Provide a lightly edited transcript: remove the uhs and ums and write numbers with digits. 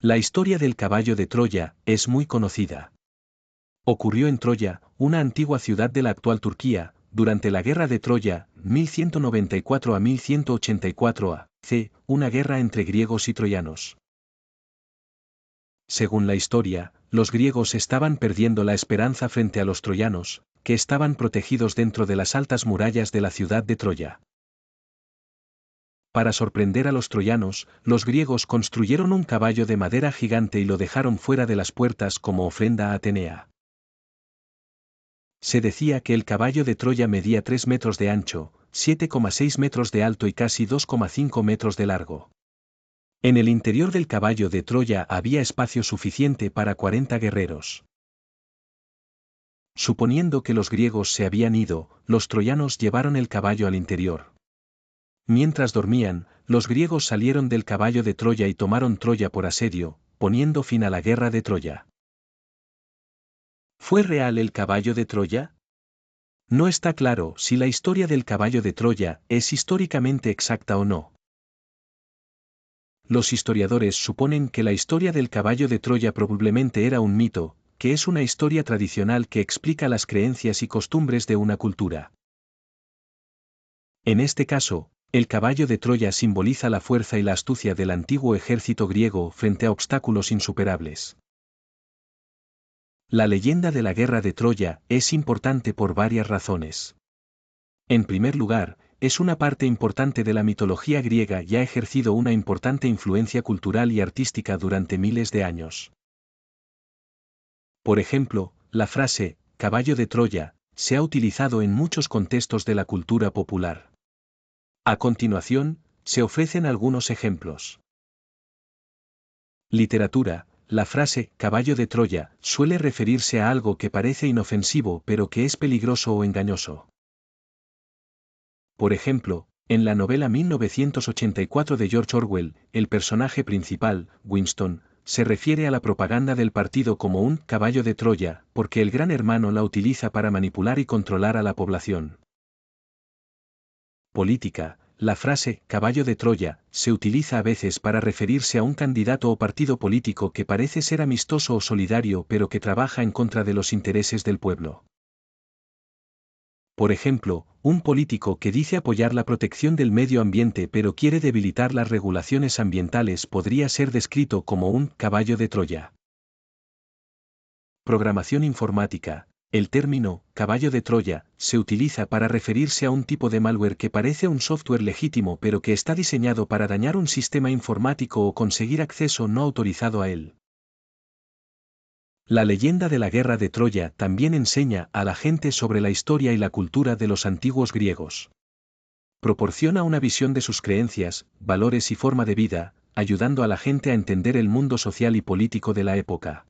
La historia del caballo de Troya es muy conocida. Ocurrió en Troya, una antigua ciudad de la actual Turquía, durante la Guerra de Troya, 1194 a 1184 a.C., una guerra entre griegos y troyanos. Según la historia, los griegos estaban perdiendo la esperanza frente a los troyanos, que estaban protegidos dentro de las altas murallas de la ciudad de Troya. Para sorprender a los troyanos, los griegos construyeron un caballo de madera gigante y lo dejaron fuera de las puertas como ofrenda a Atenea. Se decía que el caballo de Troya medía 3 metros de ancho, 7,6 metros de alto y casi 2,5 metros de largo. En el interior del caballo de Troya había espacio suficiente para 40 guerreros. Suponiendo que los griegos se habían ido, los troyanos llevaron el caballo al interior. Mientras dormían, los griegos salieron del caballo de Troya y tomaron Troya por asedio, poniendo fin a la guerra de Troya. ¿Fue real el caballo de Troya? No está claro si la historia del caballo de Troya es históricamente exacta o no. Los historiadores suponen que la historia del caballo de Troya probablemente era un mito, que es una historia tradicional que explica las creencias y costumbres de una cultura. En este caso, el caballo de Troya simboliza la fuerza y la astucia del antiguo ejército griego frente a obstáculos insuperables. La leyenda de la guerra de Troya es importante por varias razones. En primer lugar, es una parte importante de la mitología griega y ha ejercido una importante influencia cultural y artística durante miles de años. Por ejemplo, la frase, caballo de Troya, se ha utilizado en muchos contextos de la cultura popular. A continuación, se ofrecen algunos ejemplos. Literatura. La frase, caballo de Troya, suele referirse a algo que parece inofensivo pero que es peligroso o engañoso. Por ejemplo, en la novela 1984 de George Orwell, el personaje principal, Winston, se refiere a la propaganda del partido como un caballo de Troya, porque el Gran Hermano la utiliza para manipular y controlar a la población. Política. La frase caballo de Troya se utiliza a veces para referirse a un candidato o partido político que parece ser amistoso o solidario pero que trabaja en contra de los intereses del pueblo. Por ejemplo, un político que dice apoyar la protección del medio ambiente pero quiere debilitar las regulaciones ambientales podría ser descrito como un caballo de Troya. Programación informática. El término caballo de Troya se utiliza para referirse a un tipo de malware que parece un software legítimo pero que está diseñado para dañar un sistema informático o conseguir acceso no autorizado a él. La leyenda de la guerra de Troya también enseña a la gente sobre la historia y la cultura de los antiguos griegos. Proporciona una visión de sus creencias, valores y forma de vida, ayudando a la gente a entender el mundo social y político de la época.